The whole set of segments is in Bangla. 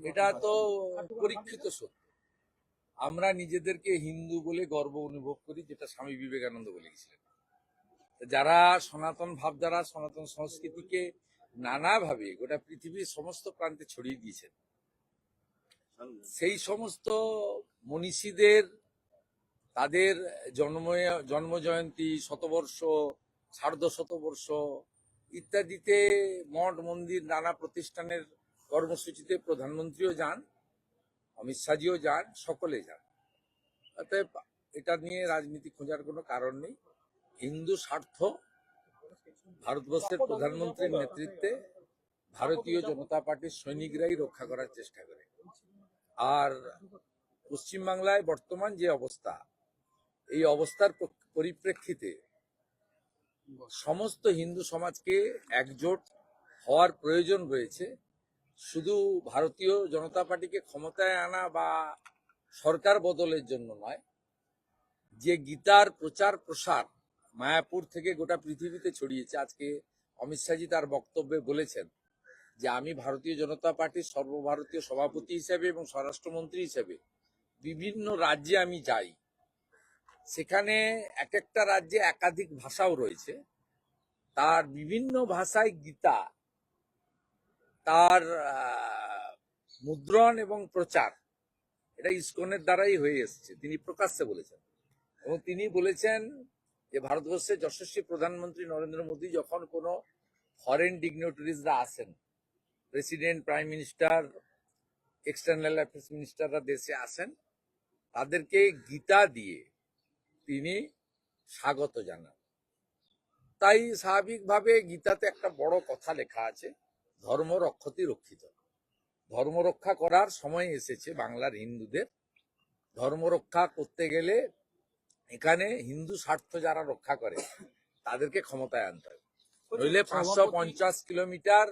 এটা তো পরীক্ষিত সত্য। আমরা নিজেদেরকে হিন্দু বলে গর্ব অনুভব করি, যেটা স্বামী বিবেকানন্দ বলে গেছিলেন। যারা সনাতন ভাবধারা, সনাতন সংস্কৃতিকে নানাভাবে গোটা পৃথিবীর সমস্ত প্রান্তে ছড়িয়ে দিয়েছেন, সেই সমস্ত মনীষীদের তাদের জন্ম জয়ন্তী, শতবর্ষ, সার্ধ শতবর্ষ ইত্যাদিতে মঠ মন্দির নানা প্রতিষ্ঠানের কর্মসূচিতে প্রধানমন্ত্রীও যান, অমিত শাহজিও যান, সকলে যান। অতএব এটা নিয়ে রাজনীতি খোঁজার কোনো কারণ নেই। হিন্দু স্বার্থ ভারতবর্ষের প্রধানমন্ত্রীর নেতৃত্বে ভারতীয় জনতা পার্টির সৈনিকরাই রক্ষা করার চেষ্টা করে। আর পশ্চিমবাংলায় বর্তমান যে অবস্থা, এই অবস্থার পরিপ্রেক্ষিতে সমস্ত হিন্দু সমাজকে একজোট হওয়ার প্রয়োজন রয়েছে। শুধু ভারতীয় জনতা পার্টিকে ক্ষমতায় আনা বা সরকার বদলের জন্য নয়, যে গীতার প্রচার প্রসার মায়াপুর থেকে গোটা পৃথিবীতে ছড়িয়েছে। আজকে অমিত শাহজি তার বক্তব্যে বলেছেন যে আমি ভারতীয় জনতা পার্টির সর্বভারতীয় সভাপতি হিসেবে এবং স্বরাষ্ট্রমন্ত্রী হিসেবে বিভিন্ন রাজ্যে আমি যাই, সেখানে এক একটা রাজ্যে একাধিক ভাষাও রয়েছে। তার বিভিন্ন ভাষায় গীতা, তার মুদ্রণ এবং প্রচার, এটা ইসকনের দ্বারাই হয়ে এসছে, তিনি প্রকাশ্যে বলেছেন। এবং তিনি বলেছেন যে ভারতবর্ষের যশস্বী প্রধানমন্ত্রী নরেন্দ্র মোদী যখন কোনো ফরেন ডিগনিটারিজরা আসেন, president, prime minister, external affairs মিনিস্টাররা দেশে আসেন, তাদেরকে গীতা দিয়ে তিনি স্বাগত জানান। তাই স্বাভাবিকভাবে গীতাতে একটা বড় কথা লেখা আছে, ধর্ম রক্ষতি রক্ষিত। ধর্ম রক্ষা করার সময় এসেছে বাংলার হিন্দুদের। ধর্ম রক্ষা করতে গেলে এখানে হিন্দু স্বার্থ যারা রক্ষা করে তাদেরকে ক্ষমতায় আনতে হবে। নইলে 550 কিলোমিটার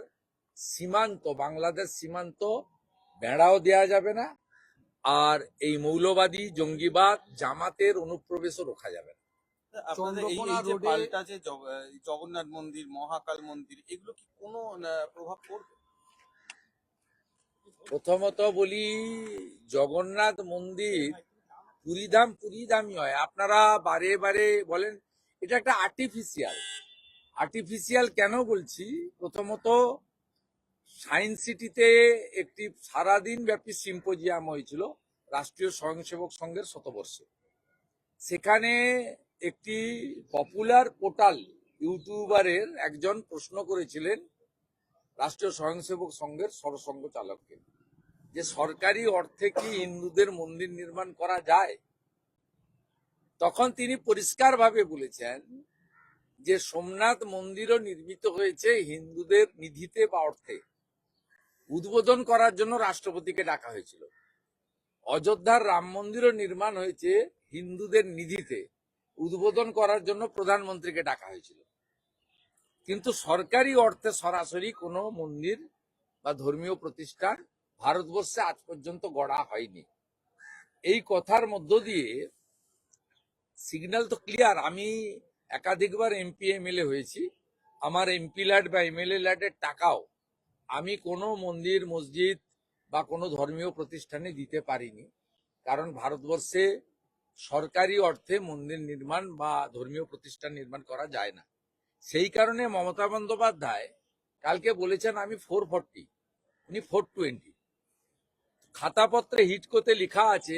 সীমান্ত, বাংলাদেশ সীমান্ত বেড়াও দেয়া যাবে না, আর এই মৌলবাদী জঙ্গিবাদ জামাতের অনুপ্রবেশও রোখা যাবে না। আপনাদের এই যে পাল্টা যে জগন্নাথ মন্দির, মহাকাল মন্দির, এগুলো কি কোনো প্রভাব পড়বে? প্রথমত বলি, জগন্নাথ মন্দির পুরীধামই হয়। আপনারা বারে বারে বলেন এটা একটা আর্টিফিশিয়াল কেন বলছি? প্রথমত, সায়েন্স সিটিতে একটি সারাদিন ব্যাপী সিম্পোজিয়াম হয়েছিল রাষ্ট্রীয় স্বয়ংসেবক সংঘের শতবর্ষে। সেখানে একটি পপুলার পোর্টাল ইউটিউবারের একজন প্রশ্ন করেছিলেন রাষ্ট্রীয় স্বয়ংসেবক সংঘের সরসংঘ চালককে, যে সরকারি অর্থে কি হিন্দুদের মন্দির নির্মাণ করা যায়? তখন তিনি পরিষ্কারভাবে বলেছেন যে সোমনাথ মন্দিরও নির্মিত হয়েছে হিন্দুদের নিধিতে বা অর্থে। উদ্বোধন করার জন্য রাষ্ট্রপতিকে ডাকা হয়েছিল। অযোধ্যার রাম মন্দিরও নির্মাণ হয়েছে হিন্দুদের নিধিতে, উদ্বোধন করার জন্য প্রধানমন্ত্রীকে ডাকা হয়েছিল। কিন্তু সরকারি অর্থে সরাসরি কোনো মন্দির বা ধর্মীয় প্রতিষ্ঠান ভারতবর্ষে আজ পর্যন্ত গড়া হয়নি। এই কথার মধ্য দিয়ে সিগন্যাল তো ক্লিয়ার। আমি একাধিকবার এমপি এমএলএ হয়েছি, আমার এমপি ল্যাড বা এমএলএ ল্যাডের টাকাও আমি কোনো মন্দির, মসজিদ বা কোনো ধর্মীয় প্রতিষ্ঠানে দিতে পারিনি, কারণ ভারতবর্ষে সরকারি অর্থে মন্দির নির্মাণ বা ধর্মীয় প্রতিষ্ঠান নির্মাণ করা যায় না। সেই কারণে মমতা বন্দ্যোপাধ্যায় কালকে বলেছেন আমি 440, উনি 420। খাতাপত্রে হিটকোতে লেখা আছে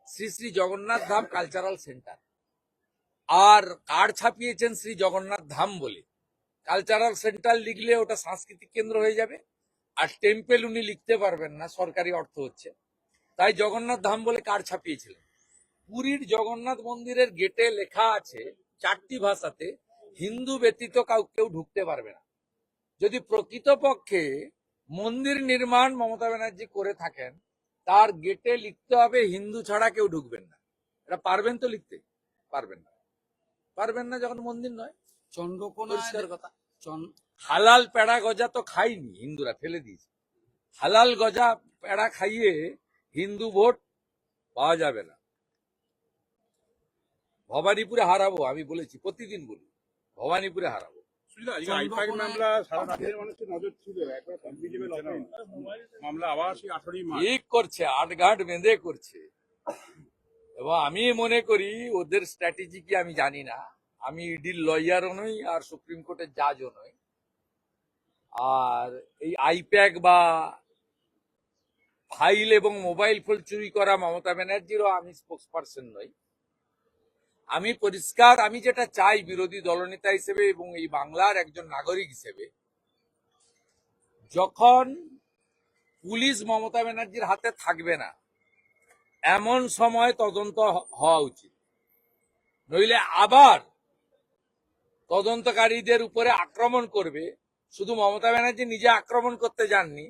শ্রী শ্রী জগন্নাথ ধাম কালচারাল সেন্টার, আর কার্ড ছাপিয়েছেন শ্রী জগন্নাথ ধাম বলে। কালচারাল সেন্টার লিখলে ওটা সাংস্কৃতিক কেন্দ্র হয়ে যাবে, আর টেম্পেল উনি লিখতে পারবেন না, সরকারি অর্থ হচ্ছে। তাই জগন্নাথ ধাম বলে কার্ড ছাপিয়েছিলেন। পুরীর জগন্নাথ মন্দিরের গেটে লেখা আছে 4টি ভাষাতে, হিন্দু ব্যতীত কেউ ঢুকতে পারবে না। যদি প্রকৃতপক্ষে মন্দির নির্মাণ মমতা ব্যানার্জি করে থাকেন, তার গেটে লিখতে হবে হিন্দু ছাড়া কেউ ঢুকবেন না। এটা পারবেন তো লিখতে? পারবেন না যখন মন্দির নয়। চন্দ্রকোনার কথা, হালাল পেড়া গজা তো খাইনি হিন্দুরা, ফেলে দিয়েছে। হালাল গজা পেড়া খাইয়ে হিন্দু ভোট পাওয়া যাবে না। ভবানীপুরে হারাবো, আমি বলেছি, প্রতিদিন বলি ভবানীপুরে হারাবো। সুবিধা আজকে আই5 মামলা সারা রাজ্যের মানুষের নজর ছিল, একবার কম্পিটিবল মামলা আবার সেই 18ই মার্চ। ঠিক করছে, আটঘাট বেঁধে করছে। এবং আমি মনে করি ওদের স্ট্র্যাটেজি কি আমি জানি না, আমি ইডির লয়ারও নই আর সুপ্রিম কোর্টের জাজও নই, আর এই আইপ্যাক বা ফাইল এবং মোবাইল ফোন চুরি করা মমতা ব্যানার্জিরও আমি স্পোক্সপারসন নই। আমি পরিষ্কার, আমি যেটা চাই বিরোধী দলনেতা হিসেবে এবং এই বাংলার একজন নাগরিক হিসেবে, যখন পুলিশ মমতা ব্যানার্জির হাতে থাকবে না এমন সময় তদন্ত হওয়া উচিত, নইলে আবার তদন্তকারীদের উপরে আক্রমণ করবে। শুধু মমতা ব্যানার্জি নিজে আক্রমণ করতে যাননি,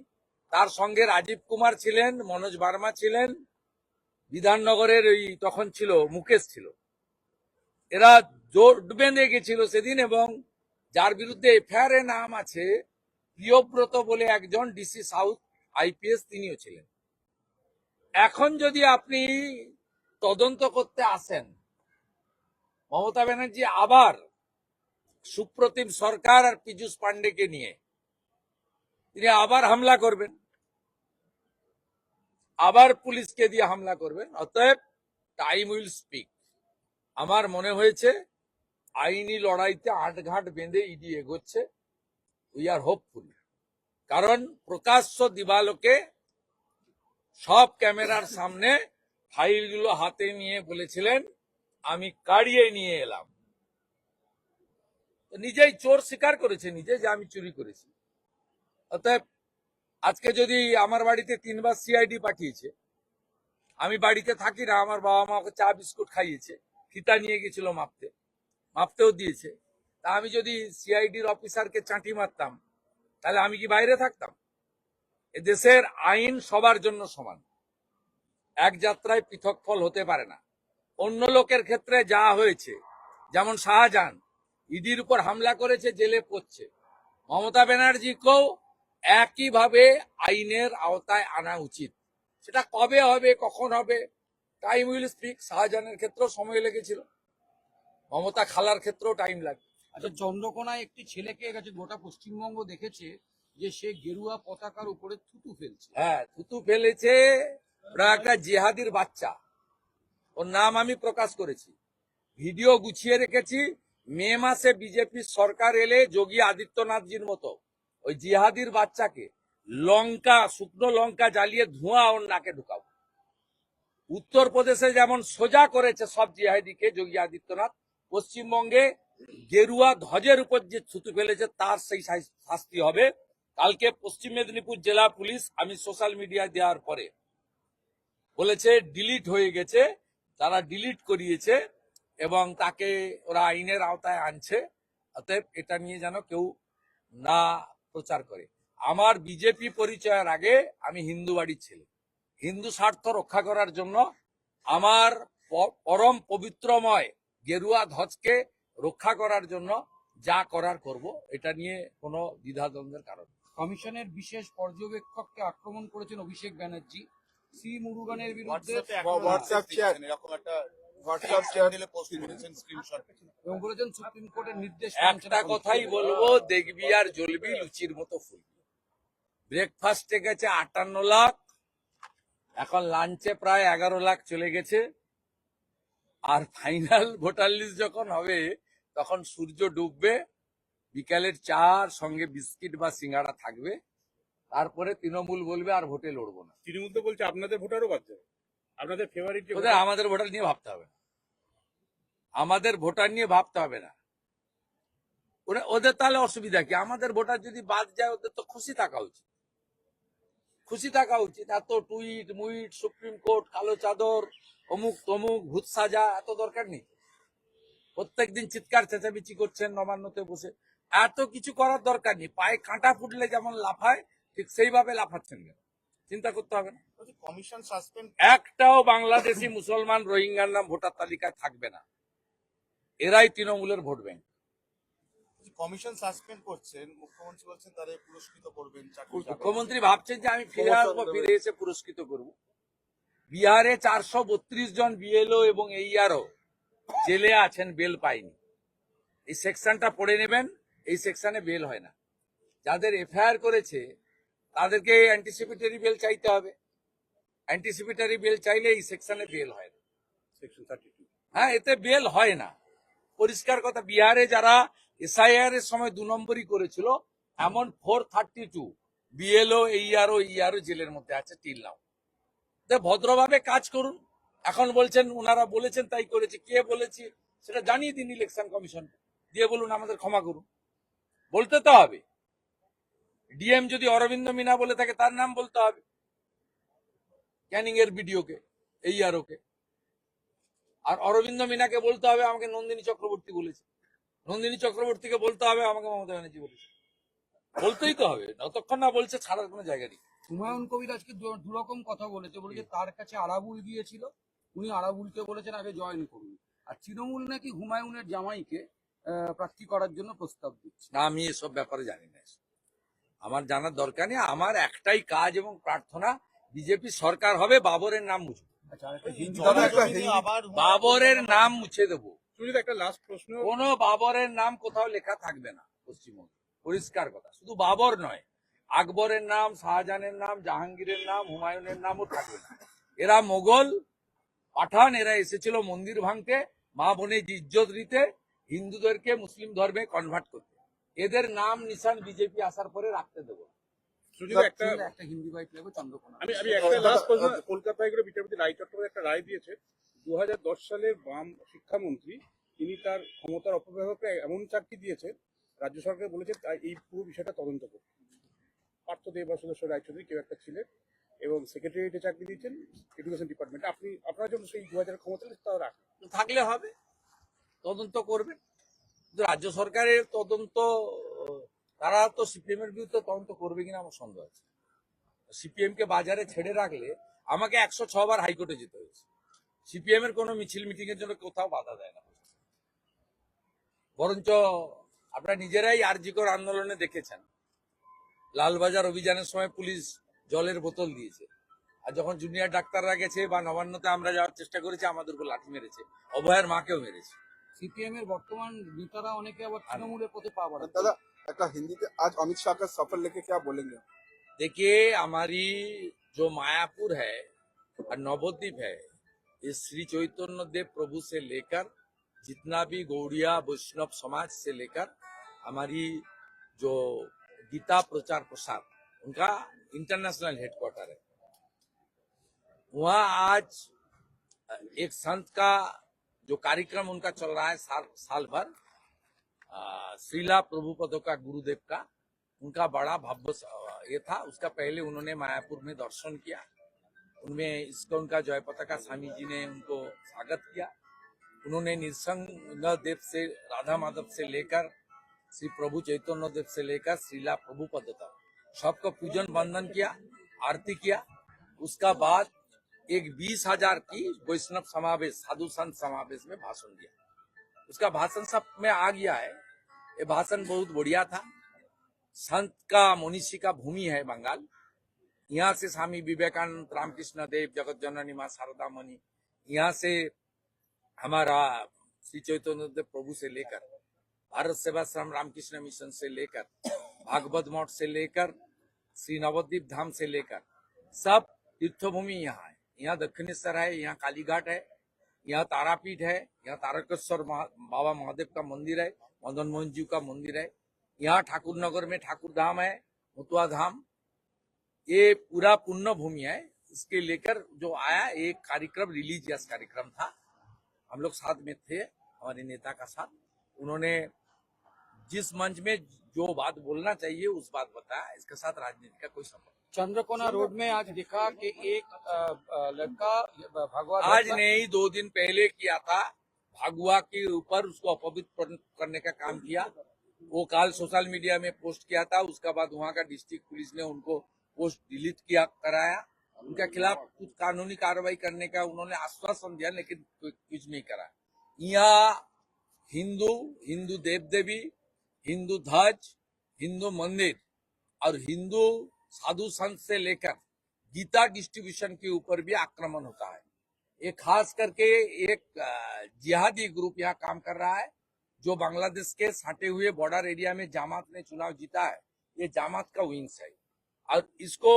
তার সঙ্গে রাজীব কুমার ছিলেন, মনোজ বার্মা ছিলেন, বিধাননগরের ওই তখন ছিল মুকেশ ছিল, এরা জোট বেঁধে গেছিল সেদিন। এবং যার বিরুদ্ধে এফআইআর এ নাম আছে প্রিয়ব্রত বলে একজন ডিসি সাউথ আইপিএস, তিনিও ছিলেন। এখন যদি আপনি তদন্ত করতে আসেন, মমতা ব্যানার্জি আবার সুপ্রতিম সরকার আর পীযূষ পান্ডেকে নিয়ে তিনি আবার হামলা করবেন, আবার পুলিশকে দিয়ে হামলা করবেন। অতএব টাইম উইল স্পিক। আমার মনে হয়েছে আইনি লড়াইতে আটঘাট বেঁধে ইডি এগোচ্ছে। উই আর হোপফুল, কারণ প্রকাশ্য দিবালোকে সব ক্যামেরার সামনে ফাইলগুলো হাতে নিয়ে বলেছিলেন আমি কাড়িয়ে নিয়ে এলাম। নিজেই চোর স্বীকার করেছে নিজে যে আমি চুরি করেছি। অতএব আজকে যদি আমার বাড়িতে 3বার সিআইডি পাঠিয়েছে, আমি বাড়িতে থাকি না, আমার বাবা মা ওকে চা বিস্কুট খাইয়েছে, ফিতা নিয়ে গেছিল মাপতেও দিয়েছে, তা আমি যদি সিআইডির অফিসারকে চাঁটি মারতাম তাহলে আমি কি বাইরে থাকতাম? এ দেশের আইন সবার জন্য সমান, এক যাত্রায় পৃথক ফল হতে পারে না। অন্য লোকের ক্ষেত্রে যা হয়েছে, যেমন শাহজাহান ইডির উপর হামলা করেছে, জেলে পড়ছে, মমতা ব্যানার্জিকেও একইভাবে আইনের আওতায় আনা উচিত। সেটা কবে হবে, কখন হবে, টাইম উইল স্পিক। শাহজাহানের ক্ষেত্রেও সময় লেগেছিল, মমতা খালার ক্ষেত্রেও টাইম লাগবে। আচ্ছা, চন্দ্রকোনায় একটি ছেলেকে গেছে গোটা পশ্চিমবঙ্গ দেখেছে যে সে গেরুয়া পতাকার উপরে থুতু ফেলছে। হ্যাঁ, থুতু ফেলেছে, ওরা একটা জিহাদির বাচ্চা, ওর নাম আমি প্রকাশ করেছি, ভিডিও গুছিয়ে রেখেছি। মে মাসে বিজেপি সরকার এলে যোগী আদিত্যনাথজির মতো ওই জিহাদির বাচ্চাকে শুকনো লঙ্কা জ্বালিয়ে ধোঁয়া ওর নাকে ঢুকাবো। উত্তরপ্রদেশে যেমন সোজা করেছে সব জিহাদিকে যোগী আদিত্যনাথ, পশ্চিমবঙ্গে গেরুয়া ধ্বজের উপর যে থুতু ফেলেছে তার সেই শাস্তি হবে। কালকে পশ্চিম মেদিনীপুর জেলা পুলিশ, আমি সোশ্যাল মিডিয়ায় দেওয়ার পরে বলেছে ডিলিট হয়ে গেছে, তারা ডিলিট করিয়েছে এবং তাকে ওরা আইনের আওতায় আনছে। অতএব এটা নিয়ে যেন কেউ না প্রচার করে। আমার বিজেপি পরিচয়ের আগে আমি হিন্দু বাড়ির ছেলে, হিন্দু স্বার্থ রক্ষা করার জন্য আমার পরম পবিত্রময় গেরুয়া ধ্বজকে রক্ষা করার জন্য যা করার করব, এটা নিয়ে কোনো দ্বিধাদ্বন্দ্বের কারণ নেই। কমিশনের বিশেষ পর্যবেক্ষককে আক্রমণ করেছেন অভিষেক ব্যানার্জি। সি মুরুগানের বিরুদ্ধে হোয়াটসঅ্যাপ চ্যাট এরকম একটা হোয়াটসঅ্যাপ চ্যানেলে পোস্ট করেছেন স্ক্রিনশট, এবং বলেছেন সুপ্রিম কোর্টের নির্দেশ একটা কথাই বলবো, দেখবি আর জ্বলবি লুচির মতো ফুলবি। ব্রেকফাস্টে গেছে 58 লাখ, এখন লাঞ্চে প্রায় 11 লাখ চলে গেছে, আর ফাইনাল ভোটার লিস্ট যখন হবে তখন সূর্য ডুববে, বিকালের চার সঙ্গে বিস্কিট বা সিঙ্গাড়া থাকবে, তারপরে তৃণমূল বলবে আর ভোটে লড়বো না। তৃণমূল তো বলছে আপনাদের ভোটারও বাদ যাবে, আপনাদের ফেভারিট। ওদের আমাদের ভোটার নিয়ে ভাবতে হবে না, আমাদের ভোটার নিয়ে ভাবতে হবে না। ওদের তাহলে অসুবিধা কি? আমাদের ভোটার যদি বাদ যায় ওদের তো খুশি থাকা উচিত, খুশি থাকা উচিত। এত টুইট মুইট, সুপ্রিম কোর্ট, কালো চাদর, অমুক তমুক, ভূত সাজা, এত দরকার নেই। প্রত্যেকদিন চিৎকার চেঁচামেচি করছেন নবান্নতে বসে, এত কিছু করার দরকার নেই। পায়ে কাঁটা ফুটলে যেমন লাফায় ঠিক সেইভাবে লাফাচ্ছেন কেন? চিন্তা করতে হবে না। কমিশন সাসপেন্ড একটাও বাংলাদেশি মুসলমান রোহিঙ্গার নাম ভোটার তালিকায় থাকবে না, এরাই তৃণমূলের ভোট ব্যাংক। কমিশন সাসপেন্ড করছেন, মুখ্যমন্ত্রী বলছেন তাদের পুরস্কৃত করবেন। মুখ্যমন্ত্রী ভাবছেন যে আমি ফিরে আসবো, ফিরে এসে পুরস্কৃত করব। বিহারে 432 জন বিএলও এবং এইআরও জেলে আছেন, বেল পায়নি। এই সেকশনটা পড়ে নেবেন, এই সেকশনে বেল হয় না। যাদের এফআইআর করেছে তাদেরকে অ্যান্টিসিপেটরি বেল চাইতে হবে। অ্যান্টিসিপেটরি বেল চাইলে এই সেকশনে বেল হয় না। সেকশন 32 হ্যাঁ, এতে বেল হয় না। পরিষ্কার কথা, বিহারে যারা এসআইআর এর সময় 2 নম্বরই করেছিল এমন 432 বিএলও ইআরও জেলের মধ্যে আছে টিল নাও। ভদ্রভাবে কাজ করুন। এখন বলছেন ওনারা বলেছেন তাই করেছে, কে বলেছে সেটা জানিয়ে দিন ইলেকশন কমিশন, দিয়ে বলুন আমাদের ক্ষমা করুন। বলতে তো হবে। ডিএম যদি অরবিন্দ মিনা বলে থাকে তার নাম বলতে হবে, ক্যানিং এর বিডিওকে, এইআরওকে। আর অরবিন্দ মিনাকে বলতে হবে আমাকে নন্দিনী চক্রবর্তী বলেছে, নন্দিনী চক্রবর্তীকে বলতে হবে আমাকে মমতা ব্যানার্জি বলেছে। বলতেই তো হবে, যতক্ষণ না বলছে ছাড়ার কোনো জায়গা নেই। হুমায়ুন কবির আজকে দুরকম কথা বলেছে, বলেছে তার কাছে আরাবুল গিয়েছিল, উনি আরাবুলকে বলেছেন আগে জয়েন করুন। আর তৃণমূল নাকি হুমায়ুনের জামাইকে প্রার্থী করার জন্য প্রস্তাব দিচ্ছে। না, আমি এসব ব্যাপারে জানি না। আমার জানার দরকার নেই। আমার একটাই কাজ এবং প্রার্থনা, বিজেপি সরকার হবে, বাবরের নাম মুছে দেবো। আচ্ছা, আরেকটা হিন্দি আবার বাবরের নাম মুছে দেবো। সুজিত, একটা লাস্ট প্রশ্ন। কোনো বাবরের নাম কোথাও লেখা থাকবে না পশ্চিমবঙ্গে, পরিষ্কার কথা। শুধু বাবর নয়, আকবরের নাম, শাহজাহানের নাম, জাহাঙ্গীরের নাম, হুমায়ুনের নামও থাকবে না। এরা মোগল পাঠান, এরা এসেছিল মন্দির ভাঙতে, মা বোনের ইজ্জত দিতে, হিন্দুদেরকে মুসলিম ধর্মে কনভার্ট করতে। এদের নাম নিশান বিজেপি আসার পরে রাখতে দেবো। সুজিত, একটা একটা হিন্দি বাইট লাগবে চন্দ্রকোনা। আমি একটা লাস্ট প্রশ্ন। কলকাতায় করে বিচারপতি রায় চট্টোপাধ্যায় একটা রায় দিয়েছে, 2010 সালের বাম শিক্ষামন্ত্রী তিনি তার ক্ষমতার অপব্যবহারকে এমন চাকরি দিয়েছেন, রাজ্য সরকার বলেছে তাই এই পুরো বিষয়টা তদন্ত করতে। পার্থ দেব বা সুদর্শন রায়চৌধুরী কেউ একটা ছিলেন এবং সেক্রেটারিয়েটে চাকরি দিয়েছেন এডুকেশন ডিপার্টমেন্টে। আপনার জন্য সেই 2000 ক্ষমতা তাও রাখেন থাকলে হবে, তদন্ত করবে। কিন্তু রাজ্য সরকারের তদন্ত, তারা তো সিপিএম এর বিরুদ্ধে তদন্ত করবে কিনা আমার সন্দেহ আছে। সিপিএম কে বাজারে ছেড়ে রাখলে, আমাকে 106 বার হাইকোর্টে যেতে হয়েছে। সিপিএম এর কোনো মিছিল মিটিং এর জন্য কোথাও বাধা দেয় না। বরঞ্চ আপনারা নিজেরাই আরজিকর আন্দোলনে দেখেছেন, লালবাজার অভিযানের সময় পুলিশ জলের বোতল দিয়েছে, আর যখন জুনিয়র ডাক্তাররা গেছে বা নবান্নতে আমরা যাওয়ার চেষ্টা করেছি আমাদের উপর লাঠি মেরেছে, অভয়ের মাকেও মেরেছে। সিপিএম এর বর্তমান নেতারা অনেকে আবার তৃণমূলের পথে পা বাড়াচ্ছে। दादा एक हिंदी में आज अमित शाह का सफर लेके क्या बोलेंगे? देखिए, हमारी जो मायापुर है और नवद्वीप है, ये श्री चैतन्य देव प्रभु से लेकर जितना भी गौड़िया वैष्णव समाज से लेकर हमारी जो गीता प्रचार प्रसार, उनका इंटरनेशनल हेडक्वार्टर है। वहाँ आज एक संत का जो कार्यक्रम उनका चल रहा है साल भर, श्रीला प्रभुपद का, गुरुदेव का, उनका बड़ा भव्य ये था। उसका पहले उन्होंने मायापुर में दर्शन किया, उनमें इस्कॉन का जय पताका स्वामी जी ने उनको स्वागत किया। उन्होंने निसंग देव से, राधा माधव से लेकर श्री प्रभु चैतन्य देव से लेकर श्रीला प्रभुपद तक सबका पूजन वंदन किया, आरती किया। उसका बाद एक 20,000 की वैष्णव समावेश, साधु संत समावेश में भाषण दिया। उसका भाषण सब में आ गया है। ये भाषण बहुत बढ़िया था। संत का, मनीषी का भूमि है बंगाल। यहाँ से स्वामी विवेकानंद, रामकृष्ण देव, जगत जननी माँ शारदा मणि, यहाँ से हमारा श्री चैतन्य देव प्रभु से लेकर, भारत सेवाश्रम रामकृष्ण मिशन से लेकर, भागवत मठ से लेकर, श्री नवद्वीप धाम से लेकर, सब तीर्थभूमि यहाँ है। यहाँ दक्षिणेश्वर है, यहाँ कालीघाट है, यहाँ तारापीठ है, यहाँ तारकेश्वर बाबा महादेव का मंदिर है, मदन मोहन जी का मंदिर है। यहाँ ठाकुर नगर में ठाकुर धाम है, मुतुआ धाम। ये पूरा पुण्य भूमि है। इसके लेकर जो आया एक कार्यक्रम, रिलीजियस कार्यक्रम था, हम लोग साथ में थे हमारे नेता का साथ। उन्होंने जिस मंच में जो बात बोलना चाहिए उस बात बताया। इसके साथ राजनीति का कोई संबंध। चंद्रकोना रोड में आज देखा कि एक लड़का भगवा आज नहीं, 2 दिन पहले किया था। भागुआ के ऊपर उसको अपवित्र करने का काम किया। वो काल सोशल मीडिया में पोस्ट किया था। उसके बाद वहाँ का डिस्ट्रिक्ट पुलिस ने उनको पोस्ट डिलीट किया, कराया। उनके खिलाफ कुछ कानूनी कार्रवाई करने का उन्होंने आश्वासन दिया, लेकिन कुछ नहीं करा। यहाँ हिंदू देव देवी, हिंदू ध्वज, हिंदू मंदिर और हिंदू साधु संत से लेकर गीता डिस्ट्रीब्यूशन के ऊपर भी आक्रमण होता है। ये खास करके एक जिहादी ग्रुप यहाँ काम कर रहा है। जो बांग्लादेश के सटे हुए बॉर्डर एरिया में जामात ने चुनाव जीता है, ये जामात का विंग्स है। और इसको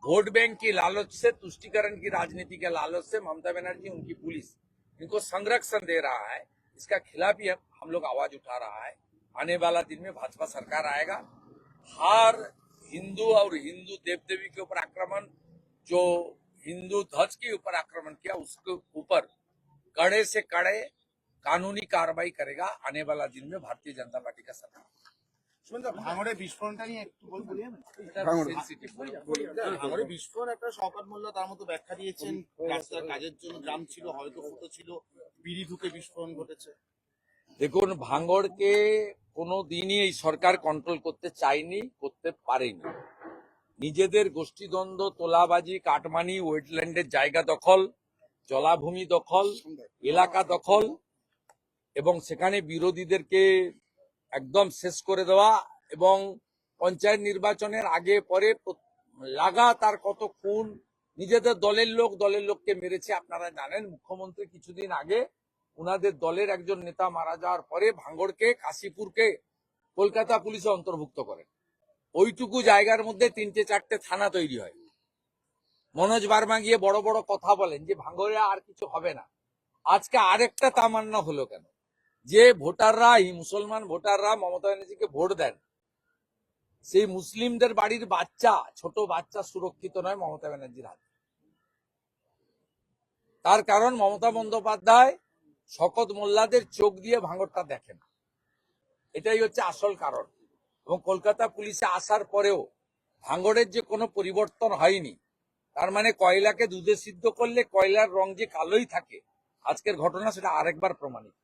वोट बैंक की लालच से, तुष्टीकरण की राजनीति के लालच से ममता बनर्जी, उनकी पुलिस इनको संरक्षण दे रहा है। इसका खिलाफ ही हम लोग आवाज उठा रहा है। आने वाला दिन में भाजपा सरकार आएगा। हर हिंदू और हिंदू देव देवी के ऊपर आक्रमण, जो हिंदू ध्वज के ऊपर आक्रमण किया, उसके ऊपर कड़े से कड़े कानूनी कार्रवाई करेगा आने वाला दिन में भारतीय जनता पार्टी का सरकार। ভাঙড়ে বিস্ফোরণটা নিয়ে একটু বলবেন? ভাঙড়ে। ভাঙড়ে বিস্ফোরণ একটা শওকত মোল্লা তার মতো ব্যাখ্যা দিয়েছেন, রাস্তার কাজের জন্য জাম ছিল, হয়তো ফুটো ছিল, বিড়ি ঢুকে বিস্ফোরণ ঘটেছে। দেখুন, ভাঙড়কে কোনো দিনই এই সরকার কন্ট্রোল করতে চায়নি, করতে পারেনি। নিজেদের গোষ্ঠীদ্বন্দ্ব, তোলাবাজি, কাটমানি, ওয়েটল্যান্ডের জায়গা দখল, জলাভূমি দখল, এলাকা দখল এবং সেখানে বিরোধীদেরকে একদম শেষ করে দেওয়া এবং পঞ্চায়েত নির্বাচনের আগে পরে লাগাতার কত খুন, নিজেদের দলের লোককে মেরেছে আপনারা জানেন। মুখ্যমন্ত্রী কিছুদিন আগে উনাদের দলের একজন নেতা মারা যাওয়ার পরে ভাঙড়কে, কাশীপুরকে কলকাতা পুলিশে অন্তর্ভুক্ত করেন। ওইটুকু জায়গার মধ্যে 3-4টে থানা তৈরি হয়। মনোজ বার্মা গিয়ে বড় বড় কথা বলেন যে ভাঙড়ে আর কিছু হবে না। আজকে আরেকটা তামান্না হলো কেন? যে ভোটাররা, মুসলমান ভোটাররা মমতা ব্যানার্জিকে ভোট দেন, সেই মুসলিমদের বাড়ির বাচ্চা, ছোট বাচ্চা সুরক্ষিত নয় মমতা ব্যানার্জির হাতে। তার কারণ মমতা বন্দ্যোপাধ্যায় শওকত মোল্লাদের চোখ দিয়ে ভাঙড়টা দেখেন। এটাই হচ্ছে আসল কারণ। এবং কলকাতা পুলিশে আসার পরেও ভাঙড়ের যে কোনো পরিবর্তন হয়নি, তার মানে কয়লাকে দুধে সিদ্ধ করলে কয়লার রং যে কালোই থাকে, আজকের ঘটনা সেটা আরেকবার প্রমাণিত।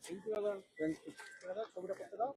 কিন্তু দাদা ছবিটা করতে দাও।